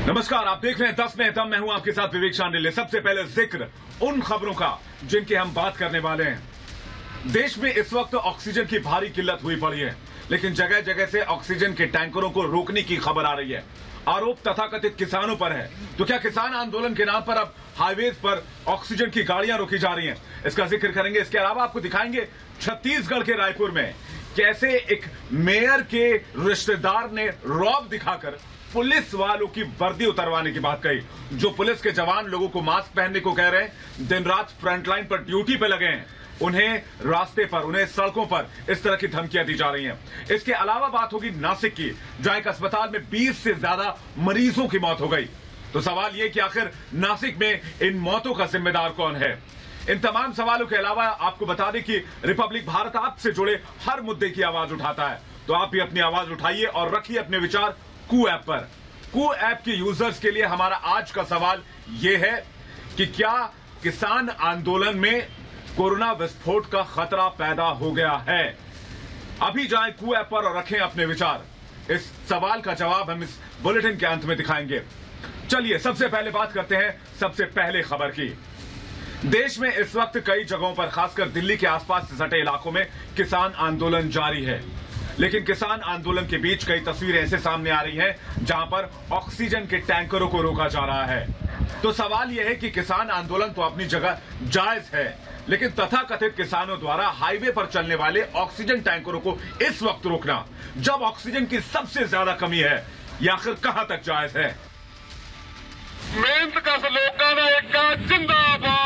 नमस्कार, आप देख रहे हैं 10 में दम। मैं हूं आपके साथ विवेक शांडिल्य। सबसे पहले जिक्र उन खबरों का जिनकी हम बात करने वाले हैं। देश में इस वक्त ऑक्सीजन की भारी किल्लत हुई पड़ी है, लेकिन जगह जगह से ऑक्सीजन के टैंकरों को रोकने की खबर आ रही है। आरोप तथाकथित किसानों पर है। तो क्या किसान आंदोलन के नाम पर अब हाईवेज पर ऑक्सीजन की गाड़ियां रोकी जा रही हैं? इसका जिक्र करेंगे। इसके अलावा आपको दिखाएंगे छत्तीसगढ़ के रायपुर में कैसे एक मेयर के रिश्तेदार ने रौब दिखाकर पुलिस वालों की वर्दी उतरवाने की बात कही। जो पुलिस के जवान लोगों को मास्क पहनने को कह रहे हैं, दिन रात फ्रंटलाइन पर ड्यूटी पे लगे हैं, उन्हें रास्ते पर, उन्हें सड़कों पर इस तरह की धमकियां दी जा रही हैं। इसके अलावा बात होगी नासिक की, जहां एक अस्पताल में 20 से ज्यादा मरीजों की मौत हो गई। तो सवाल यह कि आखिर नासिक में इन मौतों का जिम्मेदार कौन है? इन तमाम सवालों के अलावा आपको बता दें कि रिपब्लिक भारत आपसे जुड़े हर मुद्दे की आवाज उठाता है। तो आप भी अपनी आवाज उठाइए और रखिए अपने विचार कू ऐप पर। कू ऐप के यूजर्स के लिए हमारा आज का सवाल यह है कि क्या किसान आंदोलन में कोरोना विस्फोट का खतरा पैदा हो गया है? अभी जाएं कू ऐप पर और रखें अपने विचार। इस सवाल का जवाब हम इस बुलेटिन के अंत में दिखाएंगे। चलिए सबसे पहले बात करते हैं सबसे पहले खबर की। देश में इस वक्त कई जगहों पर, खासकर दिल्ली के आसपास से सटे इलाकों में किसान आंदोलन जारी है। लेकिन किसान आंदोलन के बीच कई तस्वीरें ऐसे सामने आ रही हैं जहां पर ऑक्सीजन के टैंकरों को रोका जा रहा है। तो सवाल यह है कि किसान आंदोलन तो अपनी जगह जायज है, लेकिन तथाकथित किसानों द्वारा हाईवे पर चलने वाले ऑक्सीजन टैंकरों को इस वक्त रोकना, जब ऑक्सीजन की सबसे ज्यादा कमी है, यह आखिर कहां तक जायज है? मेहनत का लोकांना एकता जिंदाबाद।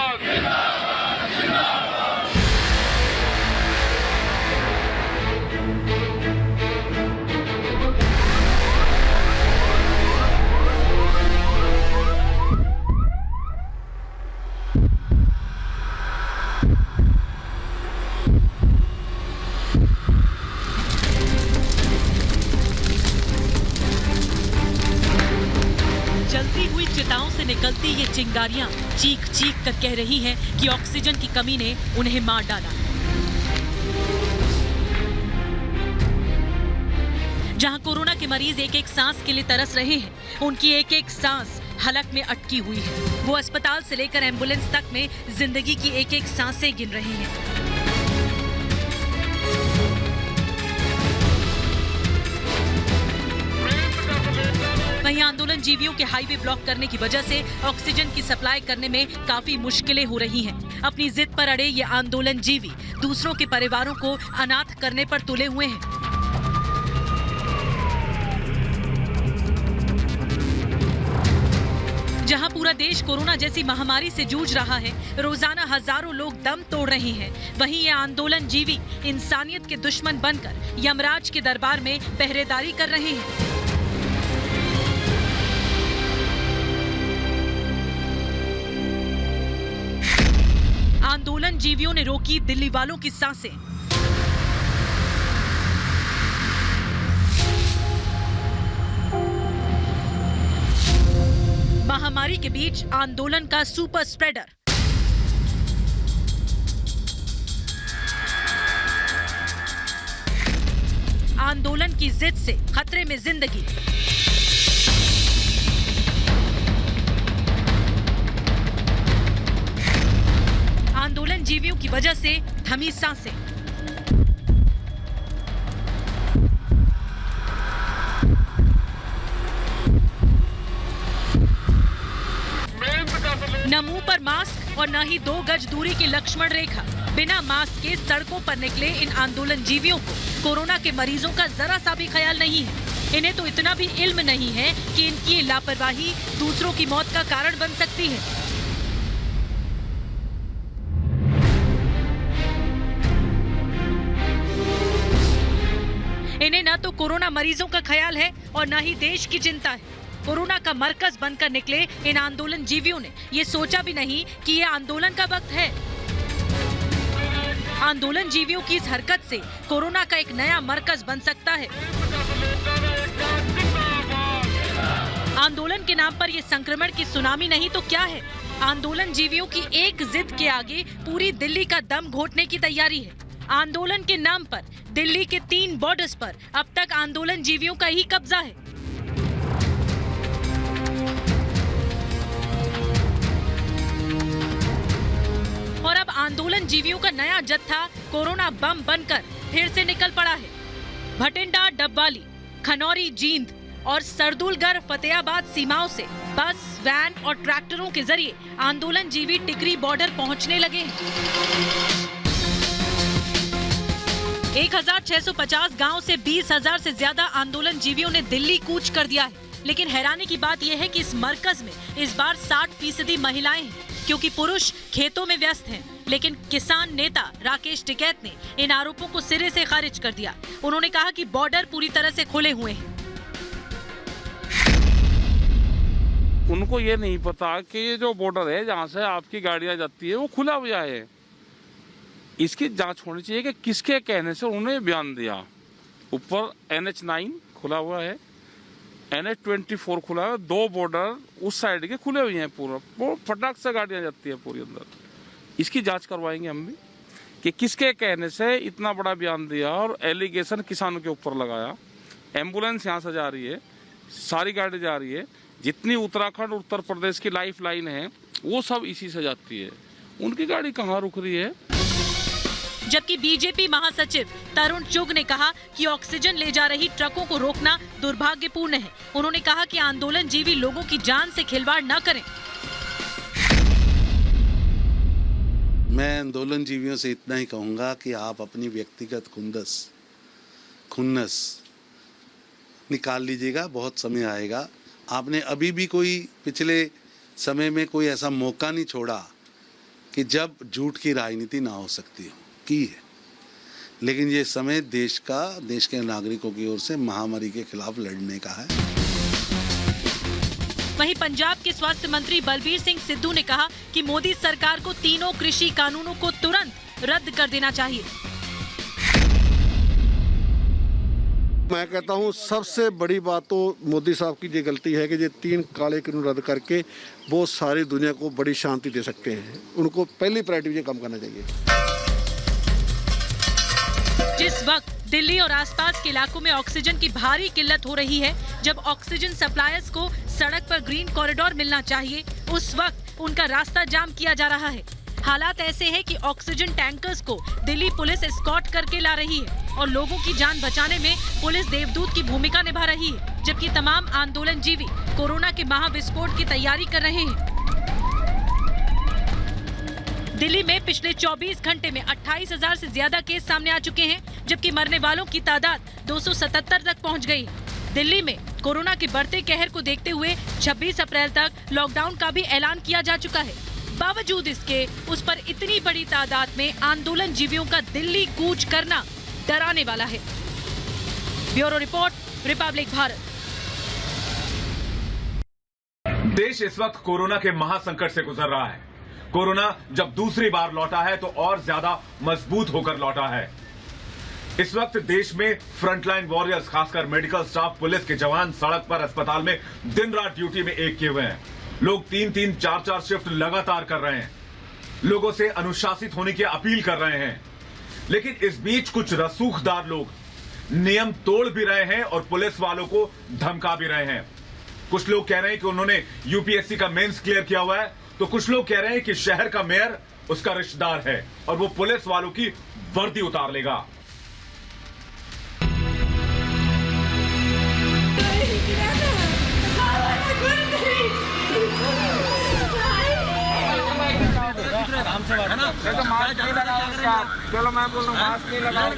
जलती हुई चिताओं से निकलती ये चिंगारियां चीख चीख कर कह रही हैं कि ऑक्सीजन की कमी ने उन्हें मार डाला। जहां कोरोना के मरीज एक एक सांस के लिए तरस रहे हैं, उनकी एक एक सांस हलक में अटकी हुई है। वो अस्पताल से लेकर एम्बुलेंस तक में जिंदगी की एक एक सांसें गिन रहे हैं। वहीं आंदोलन जीवियों के हाईवे ब्लॉक करने की वजह से ऑक्सीजन की सप्लाई करने में काफी मुश्किलें हो रही हैं। अपनी जिद पर अड़े ये आंदोलन जीवी दूसरों के परिवारों को अनाथ करने पर तुले हुए हैं। जहां पूरा देश कोरोना जैसी महामारी से जूझ रहा है, रोजाना हजारों लोग दम तोड़ रहे हैं, वहीं ये आंदोलन जीवी इंसानियत के दुश्मन बनकर यमराज के दरबार में पहरेदारी कर रहे हैं। आंदोलन जीवियों ने रोकी दिल्ली वालों की सांसें। महामारी के बीच आंदोलन का सुपर स्प्रेडर। आंदोलन की जिद से खतरे में जिंदगी। आंदोलन जीवियों की वजह से थमी सांसें। न मुंह पर मास्क और न ही 2 गज दूरी की लक्ष्मण रेखा। बिना मास्क के सड़कों पर निकले इन आंदोलन जीवियों को कोरोना के मरीजों का जरा सा भी ख्याल नहीं है। इन्हें तो इतना भी इल्म नहीं है कि इनकी लापरवाही दूसरों की मौत का कारण बन सकती है। इन्हें न तो कोरोना मरीजों का ख्याल है और न ही देश की चिंता है। कोरोना का मरकज बनकर निकले इन आंदोलन जीवियों ने ये सोचा भी नहीं कि ये आंदोलन का वक्त है। आंदोलन जीवियों की इस हरकत से कोरोना का एक नया मरकज बन सकता है। आंदोलन के नाम पर ये संक्रमण की सुनामी नहीं तो क्या है? आंदोलन जीवियों की एक जिद के आगे पूरी दिल्ली का दम घोटने की तैयारी है। आंदोलन के नाम पर दिल्ली के 3 बॉर्डर्स पर अब तक आंदोलन जीवियों का ही कब्जा है। आंदोलन जीवियों का नया जत्था कोरोना बम बनकर फिर से निकल पड़ा है। भटिंडा, डबवाली, खनौरी, जींद और सरदुलगढ़ फतेहाबाद सीमाओं से बस, वैन और ट्रैक्टरों के जरिए आंदोलन जीवी टिकरी बॉर्डर पहुंचने लगे हैं। 1650 गांव से 20,000 से ज्यादा आंदोलन जीवियों ने दिल्ली कूच कर दिया है। लेकिन हैरानी की बात यह है कि इस मरकज में इस बार 60% महिलाएं हैं, क्योंकि पुरुष खेतों में व्यस्त हैं। लेकिन किसान नेता राकेश टिकैत ने इन आरोपों को सिरे से खारिज कर दिया। उन्होंने कहा कि बॉर्डर पूरी तरह से खुले हुए हैं। उनको ये नहीं पता कि ये जो बॉर्डर है जहाँ से आपकी गाड़ियाँ जाती है वो खुला हुआ है। इसकी जांच होनी चाहिए कि किसके कहने से उन्होंने बयान दिया। ऊपर NH9 खुला हुआ है, NH24 खुला है, 2 बॉर्डर उस साइड के खुले हुए हैं। पूरा वो फटाक से गाड़ियाँ जाती है पूरी अंदर। इसकी जांच करवाएंगे हम भी कि किसके कहने से इतना बड़ा बयान दिया और एलिगेशन किसानों के ऊपर लगाया। एम्बुलेंस यहाँ से जा रही है, सारी गाड़ी जा रही है, जितनी उत्तराखंड उत्तर प्रदेश की लाइफ लाइन है वो सब इसी से जाती है। उनकी गाड़ी कहाँ रुक रही है? जबकि बीजेपी महासचिव तरुण चुग ने कहा कि ऑक्सीजन ले जा रही ट्रकों को रोकना दुर्भाग्यपूर्ण है। उन्होंने कहा कि आंदोलन जीवी लोगों की जान से खिलवाड़ न करें। मैं आंदोलन जीवियों से इतना ही कहूँगा कि आप अपनी व्यक्तिगत खुन्नस निकाल लीजिएगा, बहुत समय आएगा। आपने अभी भी कोई पिछले समय में कोई ऐसा मौका नहीं छोड़ा कि जब झूठ की राजनीति ना हो सकती हो, की है। लेकिन ये समय देश के नागरिकों की ओर से महामारी के खिलाफ लड़ने का है। वहीं पंजाब के स्वास्थ्य मंत्री बलबीर सिंह सिद्धू ने कहा कि मोदी सरकार को तीनों कृषि कानूनों को तुरंत रद्द कर देना चाहिए। मैं कहता हूं सबसे बड़ी बात तो मोदी साहब की ये गलती है कि ये 3 काले कानून रद्द करके वो सारी दुनिया को बड़ी शांति दे सकते हैं। उनको पहली प्रायोरिटी ये काम करना चाहिए। जिस वक्त दिल्ली और आसपास के इलाकों में ऑक्सीजन की भारी किल्लत हो रही है, जब ऑक्सीजन सप्लायर्स को सड़क पर ग्रीन कॉरिडोर मिलना चाहिए, उस वक्त उनका रास्ता जाम किया जा रहा है। हालात ऐसे हैं कि ऑक्सीजन टैंकर्स को दिल्ली पुलिस एस्कॉर्ट करके ला रही है और लोगों की जान बचाने में पुलिस देवदूत की भूमिका निभा रही है, जबकि तमाम आंदोलन जीवी कोरोना के महाविस्फोट की तैयारी कर रहे हैं। दिल्ली में पिछले 24 घंटे में 28,000 से ज्यादा केस सामने आ चुके हैं, जबकि मरने वालों की तादाद 277 तक पहुंच गई। दिल्ली में कोरोना के बढ़ते कहर को देखते हुए 26 अप्रैल तक लॉकडाउन का भी ऐलान किया जा चुका है। बावजूद इसके उस पर इतनी बड़ी तादाद में आंदोलन जीवियों का दिल्ली कूच करना डराने वाला है। Bureau report, Republic Bharat. देश इस वक्त कोरोना के महासंकट से गुजर रहा है। कोरोना जब दूसरी बार लौटा है तो और ज्यादा मजबूत होकर लौटा है। इस वक्त देश में फ्रंटलाइन वॉरियर्स, खासकर मेडिकल स्टाफ, पुलिस के जवान सड़क पर, अस्पताल में दिन रात ड्यूटी में एक किए हुए हैं। लोग 3-3, 4-4 शिफ्ट लगातार कर रहे हैं, लोगों से अनुशासित होने की अपील कर रहे हैं। लेकिन इस बीच कुछ रसूखदार लोग नियम तोड़ भी रहे हैं और पुलिस वालों को धमका भी रहे हैं। कुछ लोग कह रहे हैं कि उन्होंने यूपीएससी का मेंस क्लियर किया हुआ है, तो कुछ लोग कह रहे हैं कि शहर का मेयर उसका रिश्तेदार है और वो पुलिस वालों की वर्दी उतार लेगा। चलो मैं बोल रहा हूँ मास्क नहीं लगाओ।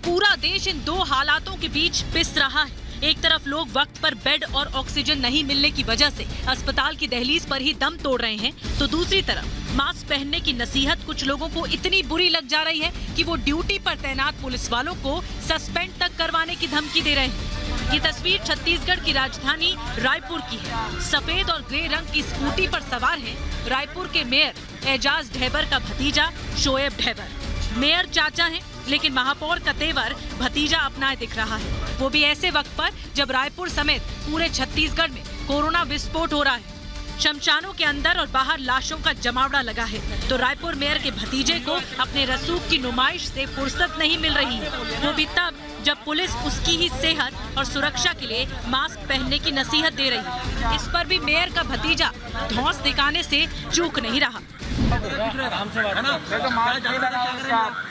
पूरा देश इन दो हालातों के बीच पिस रहा है। एक तरफ लोग वक्त पर बेड और ऑक्सीजन नहीं मिलने की वजह से अस्पताल की दहलीज पर ही दम तोड़ रहे हैं, तो दूसरी तरफ मास्क पहनने की नसीहत कुछ लोगों को इतनी बुरी लग जा रही है कि वो ड्यूटी पर तैनात पुलिस वालों को सस्पेंड तक करवाने की धमकी दे रहे हैं। ये तस्वीर छत्तीसगढ़ की राजधानी रायपुर की है। सफेद और ग्रे रंग की स्कूटी पर सवार है रायपुर के मेयर एजाज ढेबर का भतीजा शोएब ढेबर। मेयर चाचा हैं, लेकिन महापौर का तेवर भतीजा अपनाए दिख रहा है, वो भी ऐसे वक्त पर जब रायपुर समेत पूरे छत्तीसगढ़ में कोरोना विस्फोट हो रहा है। शमशानों के अंदर और बाहर लाशों का जमावड़ा लगा है, तो रायपुर मेयर के भतीजे को अपने रसूख की नुमाइश से फुर्सत नहीं मिल रही है, वो भी तब जब पुलिस उसकी ही सेहत और सुरक्षा के लिए मास्क पहनने की नसीहत दे रही है। इस पर भी मेयर का भतीजा धौंस दिखाने से चूक नहीं रहा।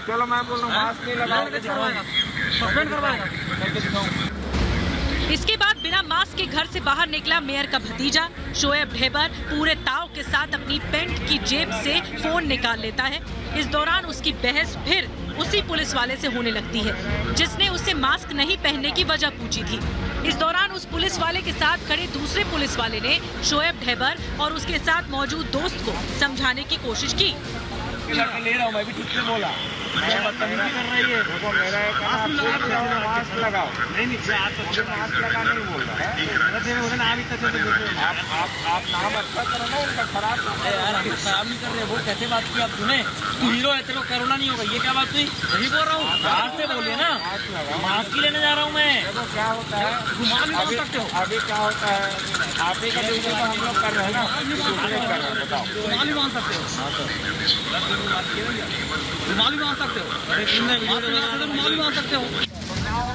चलो मैं बोल रहा हूँ मास्क नहीं लगाओ। इसके बाद बिना मास्क के घर से बाहर निकला मेयर का भतीजा शोएब ढेबर पूरे ताव के साथ अपनी पैंट की जेब से फोन निकाल लेता है। इस दौरान उसकी बहस फिर उसी पुलिस वाले से होने लगती है जिसने उससे मास्क नहीं पहनने की वजह पूछी थी। इस दौरान उस पुलिस वाले के साथ खड़े दूसरे पुलिस वाले ने शोएब ढेबर और उसके साथ मौजूद दोस्त को समझाने की कोशिश की। ले रहा हूँ मैं भी ठीक से बोला, बदतमीजी कर रही है। देखो मेरा मास्क लगाओ, नहीं मास्क लगा नहीं बोल रहा है। आप नाम अच्छा करो ना उनका, खराब यार हम खराब नहीं कर रहे। वो कैसे बात की आप सुने? तू हीरो है, चलो कोरोना नहीं होगा, ये क्या बात हुई? वही बोल रहा हूँ, बाहर से बोलिए ना। मास्क ही लेने जा रहा हूँ मैं। देखो क्या होता है, घुमा भी बांध सकते हो। अभी क्या होता है, आप ही का ड्यूटी तो हम लोग कर रहे हैं ना, दूसरे कर रहे हैं। बताओ घुमा भी बांध सकते हो, घुमा भी बांध सकते हो, घुमा भी बांध सकते हो।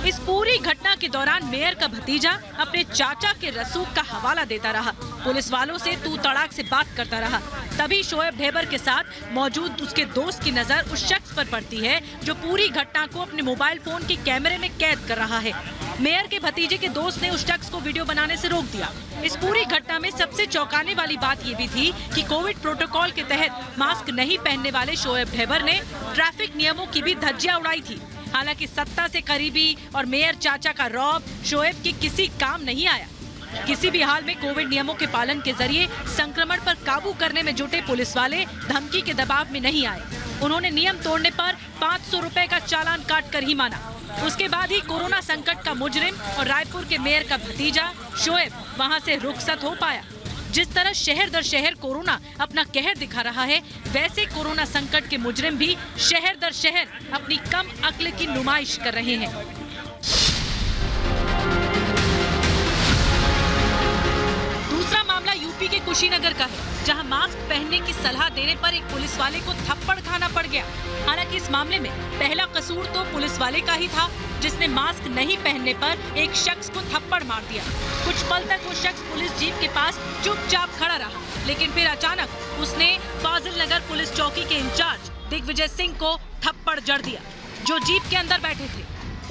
इस पूरी घटना के दौरान मेयर का भतीजा अपने चाचा के रसूख का हवाला देता रहा, पुलिस वालों से तू तड़ाक से बात करता रहा। तभी शोएब ढेबर के साथ मौजूद उसके दोस्त की नजर उस शख्स पर पड़ती है जो पूरी घटना को अपने मोबाइल फोन के कैमरे में कैद कर रहा है। मेयर के भतीजे के दोस्त ने उस शख्स को वीडियो बनाने से रोक दिया। इस पूरी घटना में सबसे चौंकाने वाली बात ये भी थी कि कोविड प्रोटोकॉल के तहत मास्क नहीं पहनने वाले शोएब ढेबर ने ट्रैफिक नियमों की भी धज्जियां उड़ाई थी। हालांकि सत्ता से करीबी और मेयर चाचा का रौब शोएब के किसी काम नहीं आया। किसी भी हाल में कोविड नियमों के पालन के जरिए संक्रमण पर काबू करने में जुटे पुलिस वाले धमकी के दबाव में नहीं आए। उन्होंने नियम तोड़ने पर 500 रुपए का चालान काट कर ही माना। उसके बाद ही कोरोना संकट का मुजरिम और रायपुर के मेयर का भतीजा शोएब वहां से रुखसत हो पाया। जिस तरह शहर दर शहर कोरोना अपना कहर दिखा रहा है, वैसे कोरोना संकट के मुजरिम भी शहर दर शहर अपनी कम अक्ल की नुमाइश कर रहे हैं। दूसरा मामला यूपी के कुशीनगर का है, जहां मास्क पहनने की सलाह देने पर एक पुलिस वाले को थप्पड़ खाना पड़ गया। हालांकि इस मामले में पहला कसूर तो पुलिस वाले का ही था, जिसने मास्क नहीं पहनने पर एक शख्स को थप्पड़ मार दिया। कुछ पल तक वो शख्स पुलिस जीप के पास चुपचाप खड़ा रहा, लेकिन फिर अचानक उसने फाजिल नगर पुलिस चौकी के इंचार्ज दिग्विजय सिंह को थप्पड़ जड़ दिया, जो जीप के अंदर बैठे थे।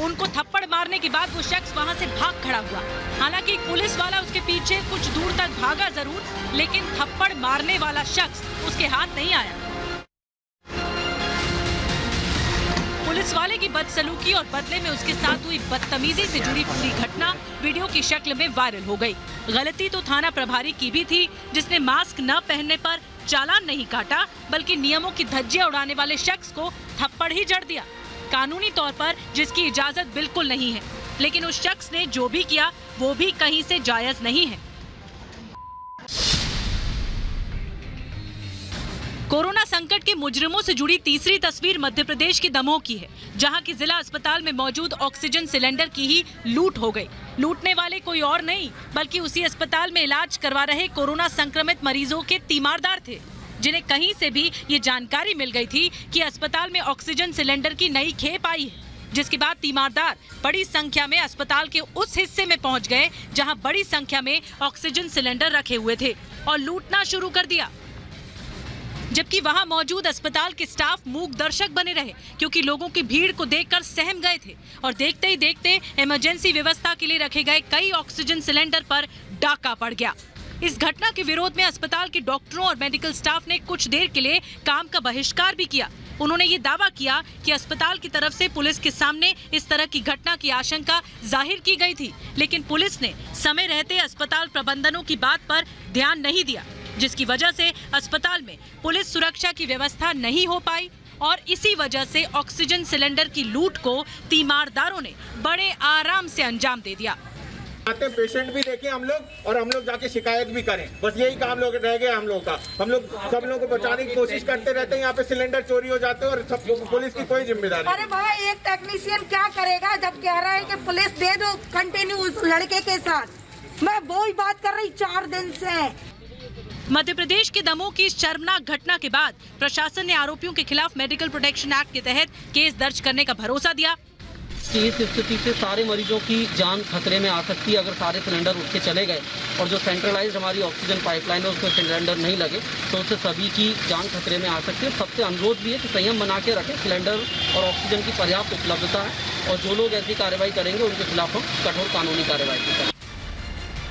उनको थप्पड़ मारने के बाद वो शख्स वहां से भाग खड़ा हुआ। हालांकि एक पुलिस वाला उसके पीछे कुछ दूर तक भागा जरूर, लेकिन थप्पड़ मारने वाला शख्स उसके हाथ नहीं आया। पुलिस वाले की बदसलूकी और बदले में उसके साथ हुई बदतमीजी से जुड़ी पूरी घटना वीडियो की शक्ल में वायरल हो गई। गलती तो थाना प्रभारी की भी थी, जिसने मास्क न पहनने पर चालान नहीं काटा, बल्कि नियमों की धज्जियां उड़ाने वाले शख्स को थप्पड़ ही जड़ दिया। कानूनी तौर पर जिसकी इजाजत बिल्कुल नहीं है, लेकिन उस शख्स ने जो भी किया वो भी कहीं से जायज नहीं है। कोरोना संकट के मुजरिमों से जुड़ी तीसरी तस्वीर मध्य प्रदेश के दमोह की है, जहां की जिला अस्पताल में मौजूद ऑक्सीजन सिलेंडर की ही लूट हो गई। लूटने वाले कोई और नहीं, बल्कि उसी अस्पताल में इलाज करवा रहे कोरोना संक्रमित मरीजों के तीमारदार थे, जिन्हें कहीं से भी ये जानकारी मिल गई थी कि अस्पताल में ऑक्सीजन सिलेंडर की नई खेप आई है। जिसके बाद तीमारदार बड़ी संख्या में अस्पताल के उस हिस्से में पहुंच गए जहां बड़ी संख्या में ऑक्सीजन सिलेंडर रखे हुए थे और लूटना शुरू कर दिया। जबकि वहां मौजूद अस्पताल के स्टाफ मूक दर्शक बने रहे, क्योंकि लोगों की भीड़ को देखकर सहम गए थे और देखते ही देखते इमरजेंसी व्यवस्था के लिए रखे गए कई ऑक्सीजन सिलेंडर पर डाका पड़ गया। इस घटना के विरोध में अस्पताल के डॉक्टरों और मेडिकल स्टाफ ने कुछ देर के लिए काम का बहिष्कार भी किया। उन्होंने ये दावा किया कि अस्पताल की तरफ से पुलिस के सामने इस तरह की घटना की आशंका जाहिर की गई थी, लेकिन पुलिस ने समय रहते अस्पताल प्रबंधनों की बात पर ध्यान नहीं दिया, जिसकी वजह से अस्पताल में पुलिस सुरक्षा की व्यवस्था नहीं हो पाई और इसी वजह से ऑक्सीजन सिलेंडर की लूट को तीमारदारों ने बड़े आराम से अंजाम दे दिया। आते पेशेंट भी देखें हम लोग और हम लोग जाके शिकायत भी करें, बस यही काम लोग रह गया हम लोग का। हम लोग सब लोगों को बचाने की कोशिश करते रहते हैं, यहाँ पे सिलेंडर चोरी हो जाते हैं और सब पुलिस की कोई जिम्मेदारी। अरे भाई एक टेक्नीशियन क्या करेगा जब कह रहा है कि पुलिस दे दो कंटिन्यू उस लड़के के साथ। मैं वो ही बात कर रही 4 दिन से। मध्य प्रदेश के दमोह की इस शर्मनाक घटना के बाद प्रशासन ने आरोपियों के खिलाफ मेडिकल प्रोटेक्शन एक्ट के तहत केस दर्ज करने का भरोसा दिया। इस स्थिति से सारे मरीजों की जान खतरे में आ सकती है अगर सारे सिलेंडर उठ के चले गए और जो सेंट्रलाइज्ड हमारी ऑक्सीजन पाइपलाइन है उसमें सिलेंडर नहीं लगे तो उससे सभी की जान खतरे में आ सकती है। सबसे अनुरोध भी है कि संयम बना के रखें, सिलेंडर और ऑक्सीजन की पर्याप्त उपलब्धता है और जो लोग ऐसी कार्रवाई करेंगे उनके खिलाफ हम कठोर कानूनी कार्रवाई करेंगे।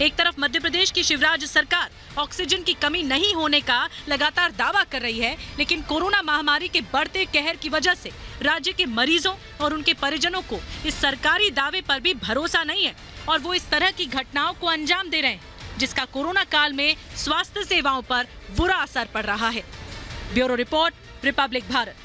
एक तरफ मध्य प्रदेश की शिवराज सरकार ऑक्सीजन की कमी नहीं होने का लगातार दावा कर रही है, लेकिन कोरोना महामारी के बढ़ते कहर की वजह से राज्य के मरीजों और उनके परिजनों को इस सरकारी दावे पर भी भरोसा नहीं है और वो इस तरह की घटनाओं को अंजाम दे रहे हैं, जिसका कोरोना काल में स्वास्थ्य सेवाओं पर बुरा असर पड़ रहा है। Bureau report, Republic Bharat.